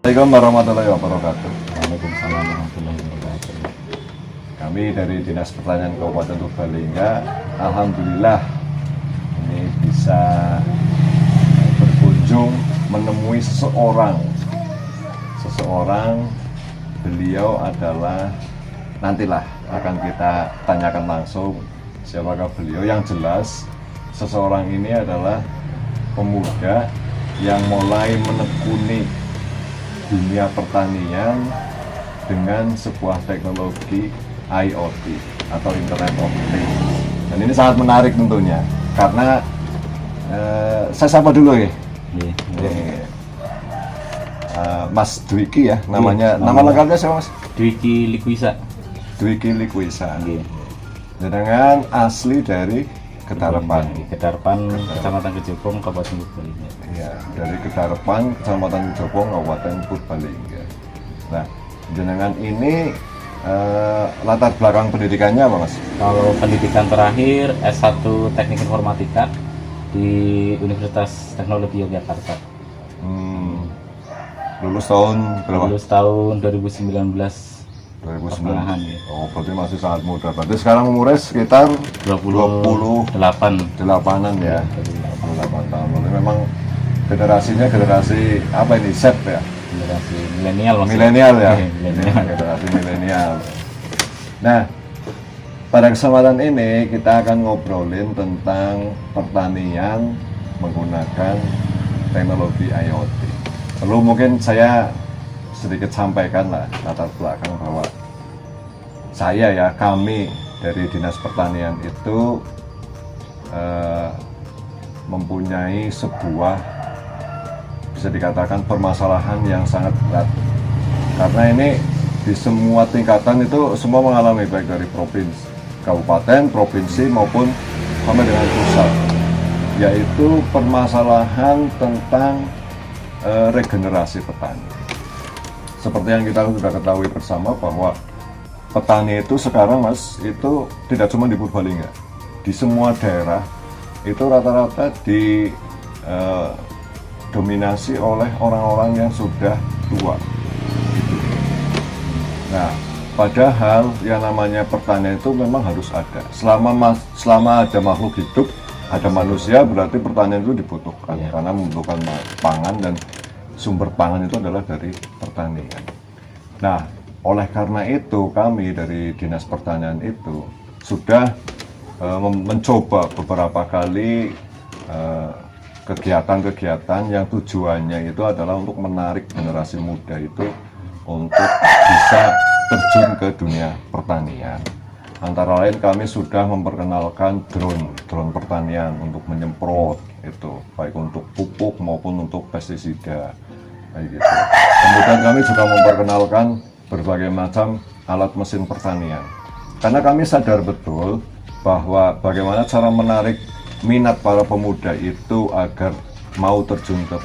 Assalamualaikum warahmatullahi wabarakatuh. Waalaikumsalam warahmatullahi wabarakatuh. Kami dari Dinas Pertanian Kabupaten Purbalingga, alhamdulillah ini bisa berkunjung menemui seseorang. Beliau adalah, nantilah akan kita tanyakan langsung siapakah beliau. Yang jelas seseorang ini adalah pemuda yang mulai menekuni dunia pertanian dengan sebuah teknologi IoT atau Internet of Things. Dan ini sangat menarik tentunya karena saya sapa dulu ya. Mas Dwiki ya namanya. Nama lengkapnya siapa Mas? Dwiki Likwisa. Dwiki Likwisa. Dengan asli dari Kedarepan. Kecamatan Kejopong, Kabupaten Purbalingga. Ya, dari Kedarepan, Kecamatan Kejopong, Kabupaten Purbalingga. Nah, jenengan ini latar belakang pendidikannya apa Mas? Kalau pendidikan terakhir S1 Teknik Informatika di Universitas Teknologi Yogyakarta. Lulus tahun berapa? Lulus tahun 2019. 2009. Ya. Oh, berarti masih sangat muda. Berarti sekarang umurnya sekitar 28-an ya. 28 tahun. Berarti memang generasi apa ini? Z ya? Generasi milenial maksudnya. Milenial ya? Milenial. Generasi milenial. Nah, pada kesempatan ini kita akan ngobrolin tentang pertanian menggunakan teknologi IoT. Perlu mungkin saya sedikit sampaikan lah latar belakang bahwa kami dari Dinas Pertanian itu mempunyai sebuah, bisa dikatakan, permasalahan yang sangat berat karena ini di semua tingkatan itu semua mengalami, baik dari provinsi, kabupaten, provinsi maupun sampai dengan pusat, yaitu permasalahan tentang regenerasi petani. Seperti yang kita sudah ketahui bersama bahwa petani itu sekarang Mas, itu tidak cuma di Purbalingga, di semua daerah itu rata-rata didominasi oleh orang-orang yang sudah tua. Nah, padahal yang namanya pertanian itu memang harus ada. Selama ada makhluk hidup, ada manusia, berarti pertanian itu dibutuhkan karena membutuhkan pangan, dan sumber pangan itu adalah dari pertanian. Nah, oleh karena itu kami dari Dinas Pertanian itu sudah mencoba beberapa kali kegiatan-kegiatan yang tujuannya itu adalah untuk menarik generasi muda itu untuk bisa terjun ke dunia pertanian. Antara lain kami sudah memperkenalkan drone pertanian untuk menyemprot itu, baik untuk pupuk maupun untuk pestisida, kayak gitu. Kemudian kami juga memperkenalkan berbagai macam alat mesin pertanian, karena kami sadar betul bahwa bagaimana cara menarik minat para pemuda itu agar mau terjun ke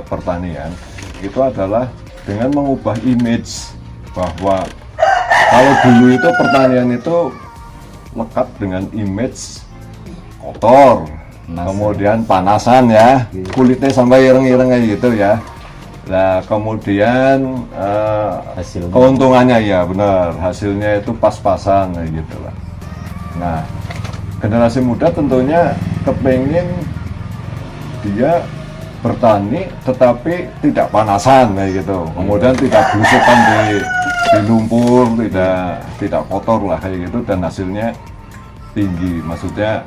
pertanian itu adalah dengan mengubah image bahwa kalau dulu itu pertanian itu lekat dengan image kotor, kemudian panasan ya, kulitnya sampai ireng-ireng kayak gitu ya. Nah, kemudian keuntungannya ya benar, hasilnya itu pas-pasan kayak gitu lah. Nah, generasi muda tentunya kepengen dia bertani tetapi tidak panasan kayak gitu, kemudian tidak belusukan di lumpur, tidak kotor lah kayak gitu, dan hasilnya tinggi, maksudnya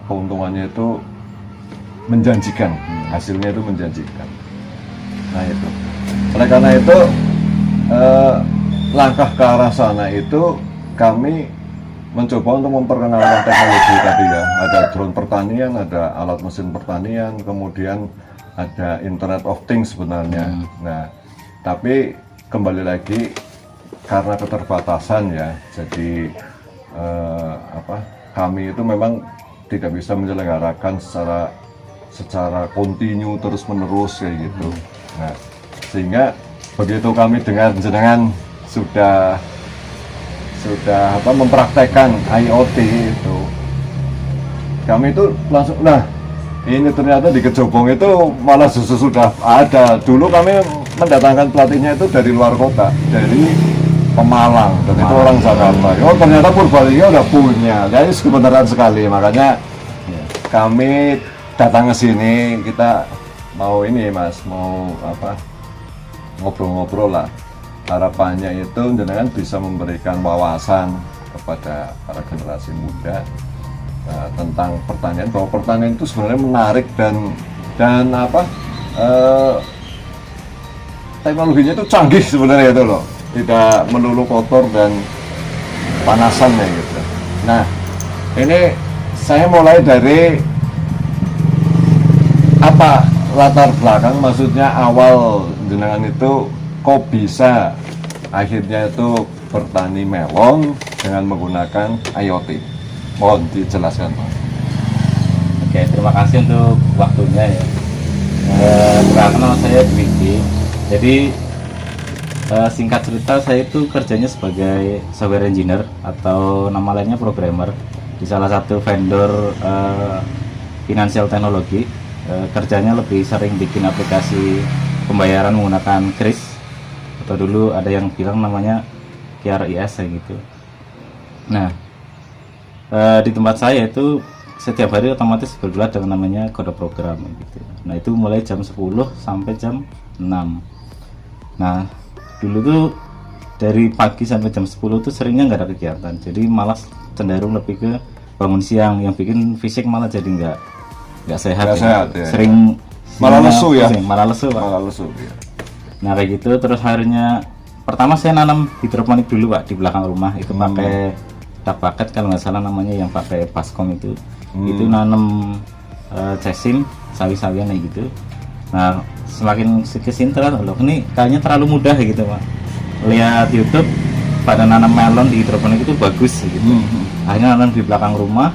keuntungannya itu menjanjikan, hasilnya itu menjanjikan. Nah itu, oleh karena itu langkah ke arah sana itu kami mencoba untuk memperkenalkan teknologi tadi ya. Ada drone pertanian, ada alat mesin pertanian, kemudian ada Internet of Things sebenarnya. Nah, tapi kembali lagi karena keterbatasan ya, jadi kami itu memang tidak bisa menyelenggarakan secara kontinu terus menerus kayak gitu. Nah, sehingga begitu kami dengan jenengan sudah mempraktekkan IoT itu, kami itu langsung, nah ini ternyata di Kejopong itu malah sudah ada. Dulu kami mendatangkan pelatihnya itu dari luar kota, dari Pemalang, dan itu orang Jakarta. Oh ternyata Purbalingga udah punya, jadi kebenaran sekali. Makanya kami datang ke sini, kita mau ini Mas, mau apa, ngobrol-ngobrol lah. Harapannya itu jenengan bisa memberikan wawasan kepada para generasi muda tentang pertanian, bahwa pertanian itu sebenarnya menarik dan apa, teknologinya itu canggih sebenarnya itu loh, tidak melulu kotor dan panasan ya gitu. Nah ini saya mulai dari apa latar belakang, maksudnya awal jenengan itu kok bisa akhirnya itu bertani melon dengan menggunakan IoT. Mohon dijelaskan Pak. Oke, terima kasih untuk waktunya ya. Perkenalkan nama saya Dwiki. Jadi singkat cerita, saya itu kerjanya sebagai software engineer atau nama lainnya programmer di salah satu vendor financial teknologi. Kerjanya lebih sering bikin aplikasi pembayaran menggunakan kris, atau dulu ada yang bilang namanya QRIS gitu. Nah, di tempat saya itu setiap hari otomatis bergulat dengan namanya kode program gitu. Nah, itu mulai jam 10 sampai jam 6. Nah, dulu tuh dari pagi sampai jam 10 tuh seringnya nggak ada kegiatan. Jadi malah cenderung lebih ke bangun siang, yang bikin fisik malah jadi nggak sehat. Nggak sehat, ya. Sering Malah lesu ya? Malah lesu, Pak. Malah lesu ya. Nah kayak gitu, terus akhirnya pertama saya nanam hidroponik dulu Pak di belakang rumah, itu pakai tak paket kalau nggak salah namanya, yang pakai baskom itu nanam cesim, sawi-sawian kayak gitu. Nah semakin kesini loh, ini kayaknya terlalu mudah gitu Pak. Lihat YouTube pada nanam melon di hidroponik itu bagus gitu. Akhirnya nanam di belakang rumah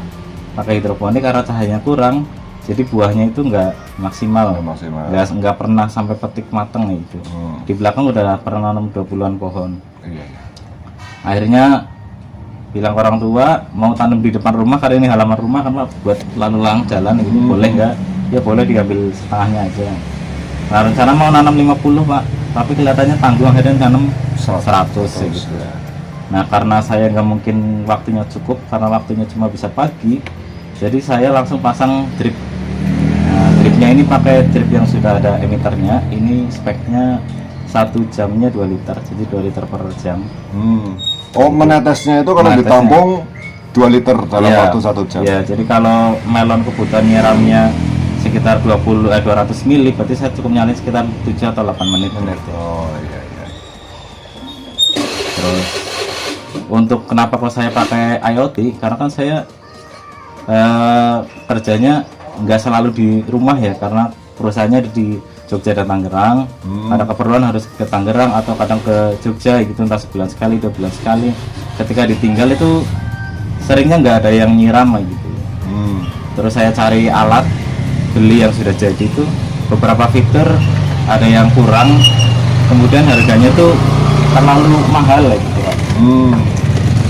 pakai hidroponik, karena cahayanya kurang, jadi buahnya itu nggak maksimal, nggak pernah sampai petik mateng gitu. Di belakang udah pernah nanam 20-an pohon. Akhirnya bilang ke orang tua mau tanam di depan rumah, karena ini halaman rumah kan Pak, buat lalu lalang jalan gitu. Boleh nggak? Ya boleh, diambil setengahnya aja. Nah rencana mau nanam 50 Pak, tapi kelihatannya tanggung, akhirnya tanam 100 gitu. Nah karena saya nggak mungkin waktunya cukup, karena waktunya cuma bisa pagi, jadi saya langsung pasang drip. Nah, dripnya ini pakai drip yang sudah ada emiternya. Ini speknya 1 jamnya 2 liter, jadi 2 liter per jam. Oh menetesnya itu kalau ditampung 2 liter dalam waktu 1 jam. Ya, jadi kalau melon kebutuhan nyiramnya sekitar 200 mili, berarti saya cukup nyalin sekitar 7 atau 8 menit. Oh iya. Terus untuk kenapa kok saya pakai IoT, karena kan saya kerjanya nggak selalu di rumah ya, karena perusahaannya di Jogja dan Tangerang. Ada keperluan harus ke Tangerang atau kadang ke Jogja gitu, entah sebulan sekali, 2 bulan sekali. Ketika ditinggal itu seringnya nggak ada yang nyiram gitu. Terus saya cari alat, beli yang sudah jadi itu, beberapa fitur ada yang kurang, kemudian harganya tuh terlalu mahal gitu Pak.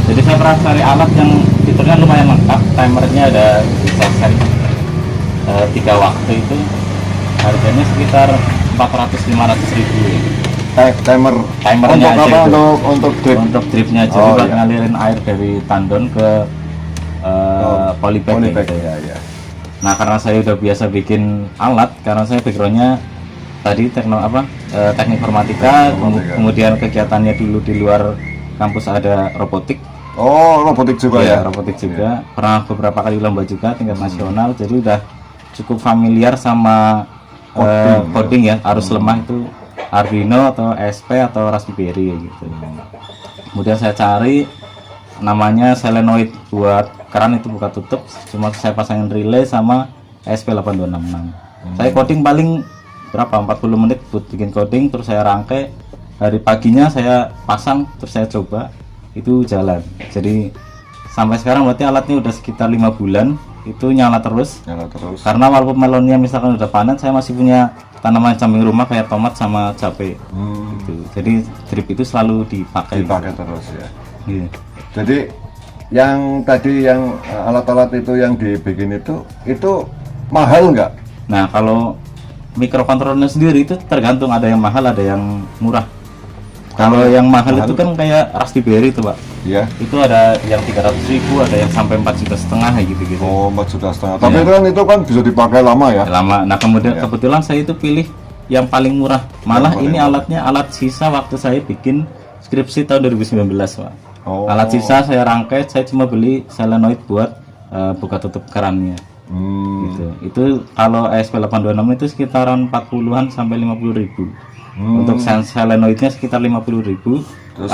Jadi saya pernah cari alat yang fiturnya lumayan lengkap, timernya ada, bisa set 3 waktu, itu harganya sekitar 400-500 ribu. untuk Timernya aja apa? itu. Untuk dripnya aja, buat ngalirin air dari tandon ke polybag gitu. Ya. Nah karena saya udah biasa bikin alat, karena saya backgroundnya tadi teknik informatika, kemudian kegiatannya dulu di luar kampus ada robotik. Oh robotik juga ya? Robotik juga. Pernah beberapa kali lomba juga tingkat nasional, jadi udah cukup familiar sama coding ya, arus lemah itu Arduino atau ESP atau Raspberry gitu. Kemudian saya cari namanya solenoid buat keran itu buka tutup, cuma saya pasangin relay sama ESP8266. Saya coding paling berapa, 40 menit buat bikin coding, terus saya rangkai. Hari paginya saya pasang, terus saya coba, itu jalan. Jadi sampai sekarang berarti alatnya udah sekitar 5 bulan itu nyala terus. Karena walaupun melonnya misalkan udah panen, saya masih punya tanaman samping rumah kayak tomat sama cabai gitu. Jadi drip itu selalu dipakai terus ya. Jadi yang tadi yang alat-alat itu yang dibikin itu mahal nggak? Nah kalau mikrokontrolernya sendiri itu tergantung, ada yang mahal ada yang murah. Kalau yang mahal itu kan kayak Raspberry itu Pak, Iya. itu ada yang 300.000, ada yang sampai 4,5 juta gitu. Oh, 4,5 juta. Tapi Iya. itu kan bisa dipakai lama ya. Lama. Nah kemudian Iya. kebetulan saya itu pilih yang paling murah. Malah paling ini murah. alatnya alat sisa waktu saya bikin skripsi tahun 2019 Pak. Oh. Alat sisa saya rangkai, saya cuma beli solenoid buat buka tutup kerannya. Gitu. Itu kalau ESP826 itu sekitaran 40-an sampai 50.000. Untuk solenoidnya sekitar 50.000. Terus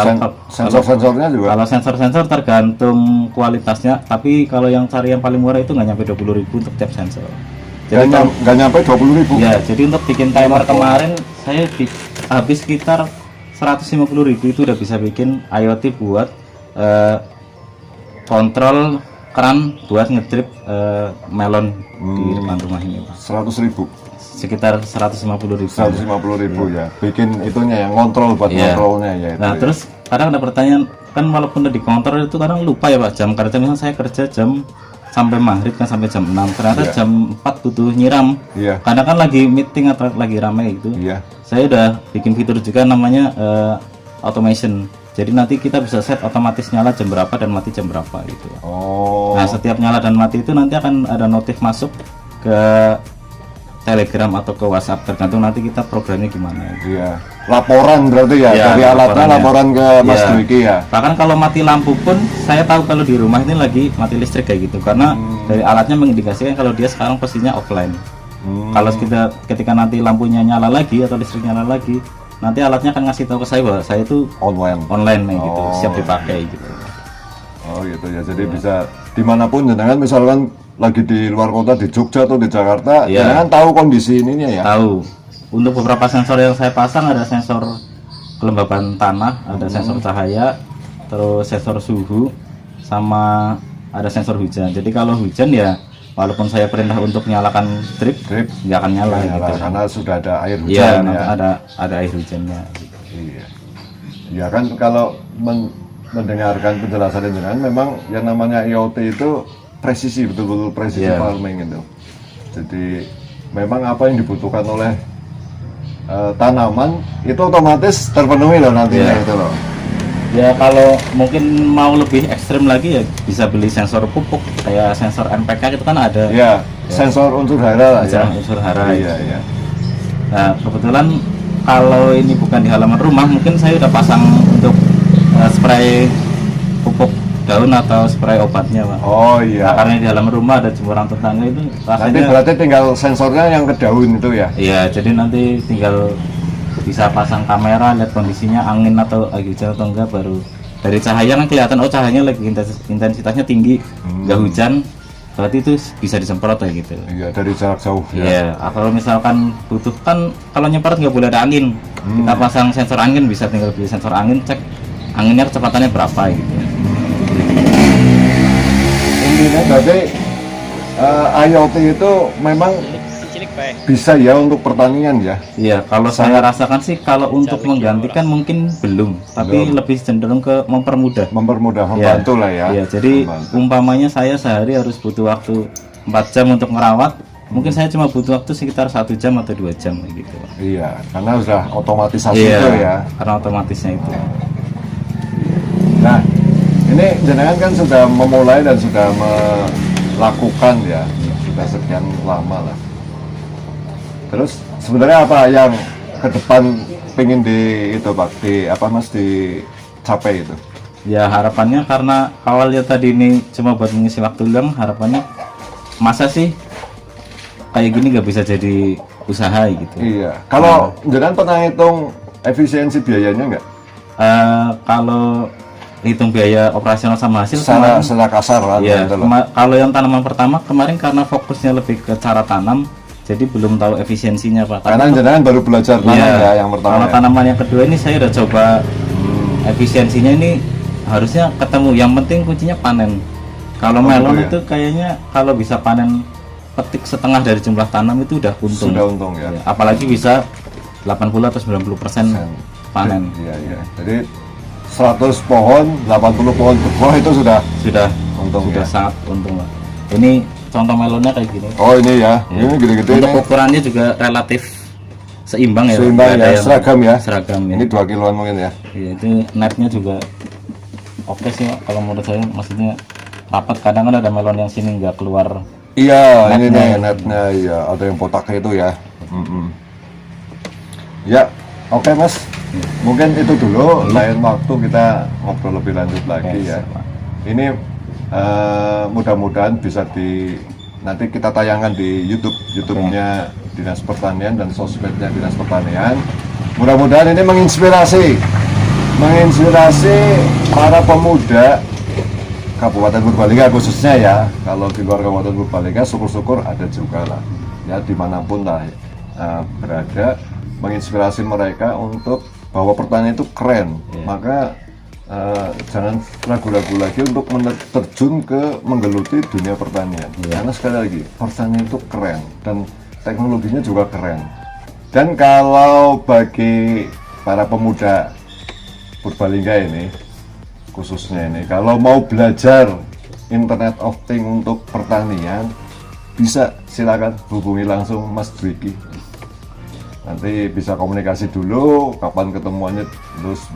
sensor-sensornya juga. Kalau sensor-sensor tergantung kualitasnya, tapi kalau yang cari yang paling murah itu nggak nyampe 20.000 untuk tiap sensor. Jadi Nggak nyampe 20.000. ya, jadi untuk bikin timer kemarin saya habis sekitar 150.000 itu udah bisa bikin IoT buat kontrol keran buat ngedrip melon di depan rumah ini Pak. 100.000. Sekitar 150.000. 150.000 ya. Bikin itunya yang kontrol buat Iya. kontrolnya ya. Itu Nah ya. terus kadang ada pertanyaan, kan walaupun udah dikontrol itu kadang lupa ya Pak jam kerja. Misalnya saya kerja jam sampai maghrib kan sampai jam 6, ternyata Iya. jam 4 butuh nyiram. Iya. Kadang kan lagi meeting atau lagi ramai gitu. Iya. Saya udah bikin fitur juga namanya automation. Jadi nanti kita bisa set otomatis nyala jam berapa dan mati jam berapa gitu. Oh. Nah setiap nyala dan mati itu nanti akan ada notif masuk ke Telegram atau ke WhatsApp, tergantung nanti kita programnya gimana. Iya. Laporan berarti ya, Iya, dari alatnya laporannya. laporan ke Mas Iya. Dwiki ya. Bahkan kalau mati lampu pun saya tahu kalau di rumah ini lagi mati listrik kayak gitu, karena dari alatnya mengindikasikan kalau dia sekarang posisinya offline. Kalau ketika nanti lampunya nyala lagi atau listrik nyala lagi, nanti alatnya akan ngasih tahu ke saya bahwa saya itu online nih gitu, siap dipakai gitu. Oh gitu ya, jadi bisa dimanapun jenengan misalkan lagi di luar kota, di Jogja atau di Jakarta, Iya. jenengan tahu kondisi ininya ya. Tahu. Untuk beberapa sensor yang saya pasang ada sensor kelembaban tanah, ada sensor cahaya, terus sensor suhu, sama ada sensor hujan. Jadi kalau hujan ya walaupun saya perintah untuk nyalakan drip nggak akan nyala Ya, gitu. karena sudah ada air Iya, hujan ya. ada air hujannya. Iya. Ya kan kalau mendengarkan penjelasan jenengan, memang yang namanya IoT itu presisi, betul-betul presisi Iya. farming itu. Jadi memang apa yang dibutuhkan oleh tanaman itu otomatis terpenuhi loh nantinya Iya. itu loh. Ya kalau mungkin mau lebih ekstrim lagi ya bisa beli sensor pupuk kayak sensor NPK itu kan ada. Ya, sensor unsur hara lah ya. Unsur hara. Iya, iya. Nah kebetulan kalau ini bukan di halaman rumah, mungkin saya udah pasang untuk spray pupuk daun atau spray obatnya Pak. Oh Nah, iya. karena di halaman rumah ada jempuran tetangga itu Nanti rasanya berarti tinggal sensornya yang ke daun itu ya. iya, jadi nanti tinggal bisa pasang kamera, lihat kondisinya angin atau lagi hujan atau enggak, baru dari cahaya kan kelihatan oh cahayanya lagi intensitasnya tinggi, enggak hujan, berarti itu bisa disemprot kayak gitu. Iya, dari jarak jauh ya. Iya, kalau misalkan butuh kan kalau nyemprot nggak boleh ada angin, kita pasang sensor angin, bisa tinggal beli sensor angin, cek anginnya kecepatannya berapa gitu. Intinya berarti IoT itu memang bisa ya untuk pertanian ya. Iya, kalau saya rasakan sih kalau untuk menggantikan mungkin belum, tapi lebih cenderung ke mempermudah. Mempermudah, Iya. membantu lah ya. Iya, jadi Membantu. umpamanya saya sehari harus butuh waktu 4 jam untuk merawat, mungkin saya cuma butuh waktu sekitar 1 jam atau 2 jam kayak gitu. Iya, karena sudah otomatisasi Iya, itu ya. karena otomatisnya itu. Nah, ini jenengan kan sudah memulai dan sudah melakukan ya, sudah sekian lama lah. Terus sebenarnya apa yang ke depan pengen di itu Pak, di apa Mas dicapai itu? Ya harapannya karena awalnya tadi ini cuma buat mengisi waktu luang, harapannya masa sih kayak gini nggak bisa jadi usaha gitu. Iya. Kalau jenengan pernah hitung efisiensi biayanya nggak? Kalau hitung biaya operasional sama hasil Secara kasar lah. ya, gitu loh. kalau yang tanaman pertama kemarin karena fokusnya lebih ke cara tanam, jadi belum tahu efisiensinya Pak. Karena jenengan baru belajar tanam Iya, ya yang pertama. kalau Ya. tanaman yang kedua ini saya udah coba efisiensinya ini harusnya ketemu. Yang penting kuncinya panen. Kalau melon ya? itu kayaknya kalau bisa panen petik setengah dari jumlah tanam itu udah untung. Sudah untung ya. Ya, apalagi bisa 80 atau 90% panen. Iya, iya. Jadi 100 pohon, 80 pohon buah itu sudah Sudah untung sudah ya. sangat untung lah. Ini contoh melonnya kayak gini. Oh ini ya, ini gede-gede Untuk ini. ukurannya juga relatif seimbang ya. Seimbang Nggak ya, ada yang- seragam ya. Seragam ya. Ini 2 kiloan mungkin ya. Iya, itu netnya juga oke sih Pak, kalau menurut saya, maksudnya rapat. Kadang kan ada melon yang sini nggak keluar. Iya, ini Netnya. nih netnya ya, ada yang botak itu ya. Ya, oke Mas. Mungkin itu dulu. Lain waktu kita ngobrol lebih lanjut lagi Oke, ya. siap, Pak. Ini mudah-mudahan bisa nanti kita tayangkan di YouTube-nya Dinas Pertanian dan sosmednya Dinas Pertanian. Mudah-mudahan ini menginspirasi para pemuda Kabupaten Purbalingga khususnya ya. Kalau di luar Kabupaten Purbalingga syukur-syukur ada juga lah ya, dimanapun lah berada, menginspirasi mereka untuk bahwa pertanian itu keren. Maka jangan ragu-ragu lagi untuk terjun ke menggeluti dunia pertanian. Karena sekali lagi pertanian itu keren dan teknologinya juga keren. Dan kalau bagi para pemuda Purbalingga ini khususnya ini, kalau mau belajar Internet of Things untuk pertanian, bisa silakan hubungi langsung Mas Dwiki. Nanti bisa komunikasi dulu kapan ketemuannya, terus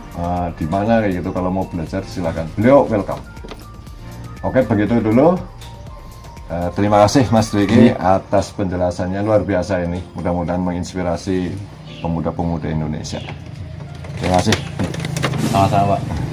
di mana kayak gitu. Kalau mau belajar silakan, beliau welcome. Oke, begitu dulu. Terima kasih Mas Dwiki atas penjelasannya, luar biasa ini. Mudah-mudahan menginspirasi pemuda-pemuda Indonesia. Terima kasih. Sama-sama Pak.